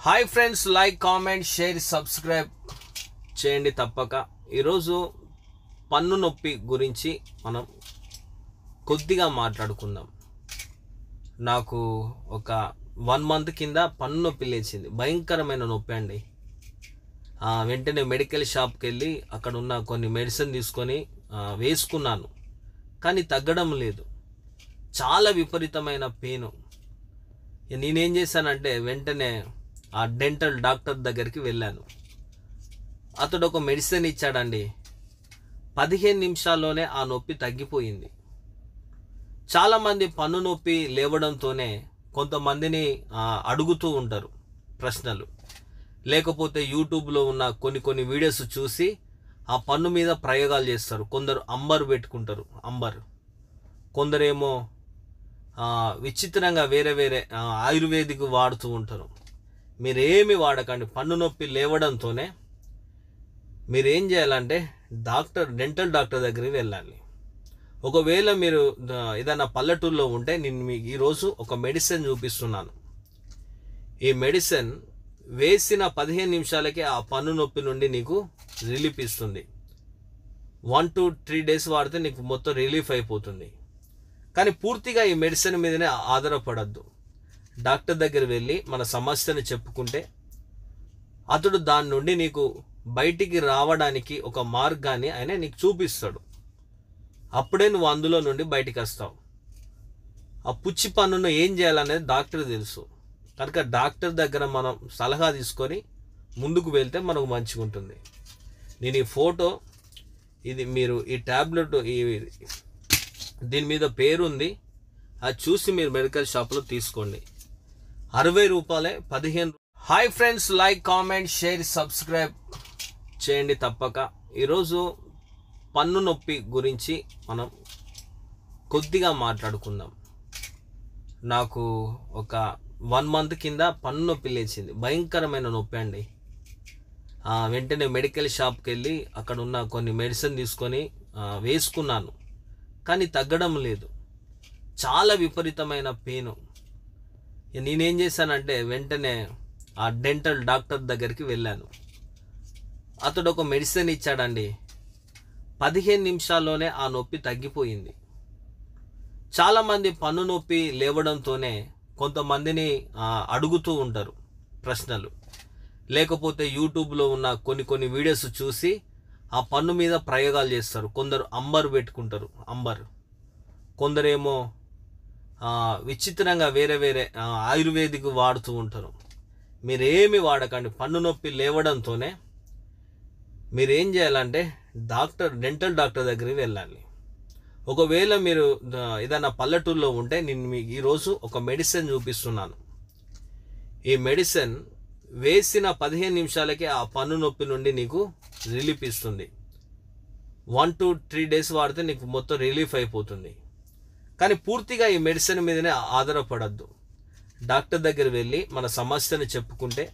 Hi friends, like, comment, share, subscribe చేయండి తప్పక. ఈరోజు పన్ను నొప్పి గురించి మనం కొద్దిగా మాట్లాడుకుందాం. నాకు ఒక 1 మంత్ కింద పన్ను నొప్పి లేచింది, భయంకరమైన నొప్పి అండి. వెంటనే మెడికల్ షాప్కి వెళ్ళి అక్కడ ఉన్న కొన్ని మెడిసిన్ తీసుకొని వేసుకున్నాను, కానీ తగ్గడం లేదు. చాలా విపరీతమైన పెయిన్. నేనేం చేశానంటే వెంటనే ఆ డెంటల్ డాక్టర్ దగ్గరికి వెళ్ళాను. అతడు ఒక మెడిసిన్ ఇచ్చాడండి. 15 నిమిషాల్లోనే ఆ నొప్పి తగ్గిపోయింది. చాలామంది పన్ను నొప్పి లేవడంతోనే కొంతమందిని అడుగుతూ ఉంటారు ప్రశ్నలు, లేకపోతే యూట్యూబ్లో ఉన్న కొన్ని వీడియోస్ చూసి ఆ పన్ను మీద ప్రయోగాలు చేస్తారు. కొందరు అంబర్ పెట్టుకుంటారు, కొందరేమో విచిత్రంగా వేరే ఆయుర్వేదిక్ వాడుతూ ఉంటారు. మీరేమి వాడకండి. పన్ను నొప్పి లేవడంతోనే మీరేం చేయాలంటే డెంటల్ డాక్టర్ దగ్గరికి వెళ్ళాలి. ఒకవేళ మీరు ఏదైనా పల్లెటూరులో ఉంటే నేను మీకు ఈరోజు ఒక మెడిసిన్ చూపిస్తున్నాను. ఈ మెడిసిన్ వేసిన 15 నిమిషాలకే ఆ పన్ను నొప్పి నుండి నీకు రిలీఫ్ ఇస్తుంది. 1 to 3 days వాడితే నీకు మొత్తం రిలీఫ్ అయిపోతుంది. కానీ పూర్తిగా ఈ మెడిసిన్ మీదనే ఆధారపడద్దు. డాక్టర్ దగ్గర వెళ్ళి మన సమస్యను చెప్పుకుంటే అతడు దాని నుండి నీకు బయటికి రావడానికి ఒక మార్గాన్ని ఆయన నీకు చూపిస్తాడు. అప్పుడే నువ్వు అందులో నుండి బయటికి వస్తావు. ఆ పుచ్చి పన్నును ఏం చేయాలనేది డాక్టర్ తెలుసు కనుక డాక్టర్ దగ్గర మనం సలహా తీసుకొని ముందుకు వెళ్తే మనకు మంచిగా ఉంటుంది. నేను ఈ ఫోటో, ఇది మీరు ఈ ట్యాబ్లెట్, దీని మీద పేరుంది, అది చూసి మీరు మెడికల్ షాప్లో తీసుకోండి. 60 రూపాయలే, 15. Hi friends, like, comment, share, subscribe చేయండి తప్పక. ఈరోజు పన్ను నొప్పి గురించి మనం కొద్దిగా మాట్లాడుకుందాం. నాకు ఒక 1 మంత్ కింద పన్ను నొప్పి లేచింది, భయంకరమైన నొప్పి అండి. వెంటనే మెడికల్ షాప్కి వెళ్ళి అక్కడ ఉన్న కొన్ని మెడిసిన్ తీసుకొని వేసుకున్నాను, కానీ తగ్గడం లేదు. చాలా విపరీతమైన పెయిన్. నేనేం చేశానంటే వెంటనే ఆ డెంటల్ డాక్టర్ దగ్గరికి వెళ్ళాను. అతడు ఒక మెడిసిన్ ఇచ్చాడండి. 15 నిమిషాల్లోనే ఆ నొప్పి తగ్గిపోయింది. చాలామంది పన్ను నొప్పి లేవడంతోనే కొంతమందిని అడుగుతూ ఉంటారు ప్రశ్నలు, లేకపోతే యూట్యూబ్లో ఉన్న కొన్ని వీడియోస్ చూసి ఆ పన్ను మీద ప్రయోగాలు చేస్తారు. కొందరు అంబర్ పెట్టుకుంటారు, కొందరేమో విచిత్రంగా వేరే ఆయుర్వేదిక్ వాడుతూ ఉంటారు. మీరేమి వాడకండి. పన్ను నొప్పి లేవడంతోనే మీరేం చేయాలంటే డెంటల్ డాక్టర్ దగ్గరికి వెళ్ళాలి. ఒకవేళ మీరు ఏదైనా పల్లెటూరులో ఉంటే నేను మీకు ఈరోజు ఒక మెడిసిన్ చూపిస్తున్నాను. ఈ మెడిసిన్ వేసిన 15 నిమిషాలకే ఆ పన్ను నొప్పి నుండి నీకు రిలీఫ్ ఇస్తుంది. 1 to 3 days వాడితే నీకు మొత్తం రిలీఫ్ అయిపోతుంది. కానీ పూర్తిగా ఈ మెడిసిన్ మీదనే ఆధారపడద్దు. డాక్టర్ దగ్గర వెళ్ళి మన సమస్యను చెప్పుకుంటే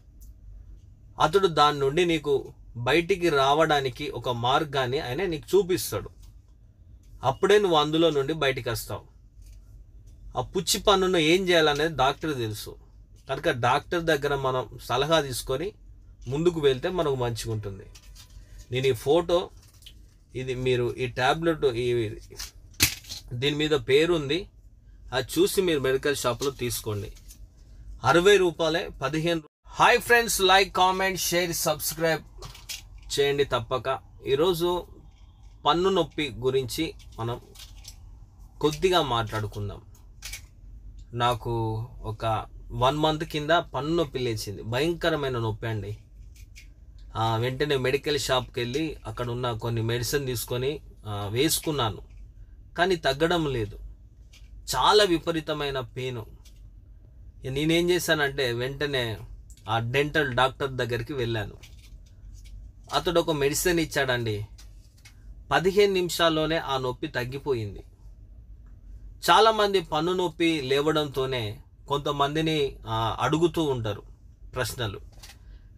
అతడు దాని నుండి నీకు బయటికి రావడానికి ఒక మార్గాన్ని ఆయన నీకు చూపిస్తాడు. అప్పుడే నువ్వు అందులో నుండి బయటికి వస్తావు. ఆ పుచ్చి పన్నును ఏం చేయాలనేది డాక్టర్ తెలుసు కనుక డాక్టర్ దగ్గర మనం సలహా తీసుకొని ముందుకు వెళ్తే మనకు మంచిగా ఉంటుంది. నేను ఈ ఫోటో, ఇది మీరు ఈ ట్యాబ్లెట్, దీని మీద పేరుంది, అది చూసి మీరు మెడికల్ షాప్లో తీసుకోండి. 60 రూపాయలే, 15. Hi friends, like, comment, share, subscribe చేయండి తప్పక. ఈరోజు పన్ను నొప్పి గురించి మనం కొద్దిగా మాట్లాడుకుందాం. నాకు ఒక 1 మంత్ కింద పన్ను నొప్పి లేచింది, భయంకరమైన నొప్పి అండి. వెంటనే మెడికల్ షాప్కి వెళ్ళి అక్కడ ఉన్న కొన్ని మెడిసిన్ తీసుకొని వేసుకున్నాను, కానీ తగ్గడం లేదు. చాలా విపరీతమైన పెయిన్. నేనేం చేశానంటే వెంటనే ఆ డెంటల్ డాక్టర్ దగ్గరికి వెళ్ళాను. అతడు ఒక మెడిసిన్ ఇచ్చాడండి. 15 నిమిషాల్లోనే ఆ నొప్పి తగ్గిపోయింది. చాలామంది పన్ను నొప్పి లేవడంతోనే కొంతమందిని అడుగుతూ ఉంటారు ప్రశ్నలు,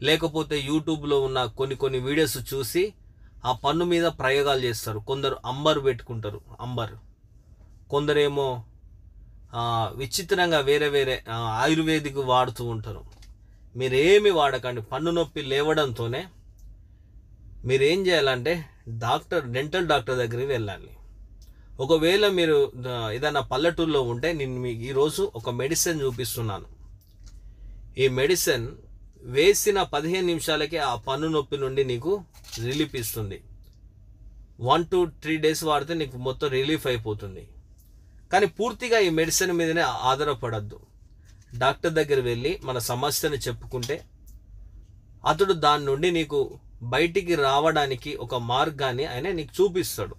లేకపోతే యూట్యూబ్లో ఉన్న కొన్ని వీడియోస్ చూసి ఆ పన్ను మీద ప్రయోగాలు చేస్తారు. కొందరు అంబర్ పెట్టుకుంటారు, కొందరేమో విచిత్రంగా వేరే ఆయుర్వేదిక్ వాడుతూ ఉంటారు. మీరేమి వాడకండి. పన్ను నొప్పి లేవడంతోనే మీరేం చేయాలంటే డెంటల్ డాక్టర్ దగ్గరికి వెళ్ళాలి. ఒకవేళ మీరు ఏదైనా పల్లెటూరులో ఉంటే నేను మీకు ఈరోజు ఒక మెడిసిన్ చూపిస్తున్నాను. ఈ మెడిసిన్ వేసిన 15 నిమిషాలకే ఆ పన్ను నొప్పి నుండి నీకు రిలీఫ్ ఇస్తుంది. 1 to 3 days వాడితే నీకు మొత్తం రిలీఫ్ అయిపోతుంది. కానీ పూర్తిగా ఈ మెడిసిన్ మీదనే ఆధారపడద్దు. డాక్టర్ దగ్గర వెళ్ళి మన సమస్యను చెప్పుకుంటే అతడు దాని నుండి నీకు బయటికి రావడానికి ఒక మార్గాన్ని ఆయన నీకు చూపిస్తాడు.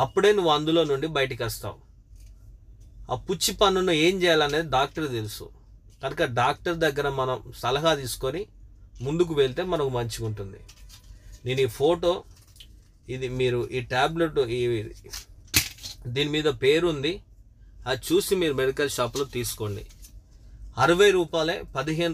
అప్పుడే నువ్వు అందులో నుండి బయటికి వస్తావు. ఆ పుచ్చి పన్నును ఏం చేయాలనేది డాక్టర్ తెలుసు కనుక డాక్టర్ దగ్గర మనం సలహా తీసుకొని ముందుకు వెళ్తే మనకు మంచిగా ఉంటుంది. నేను ఈ ఫోటో ఇది మీరు ఈ ట్యాబ్లెట్ దీని మీద పేరు ఉంది, అది చూసి మీరు మెడికల్ షాప్లో తీసుకోండి. 60 రూపాయలే 15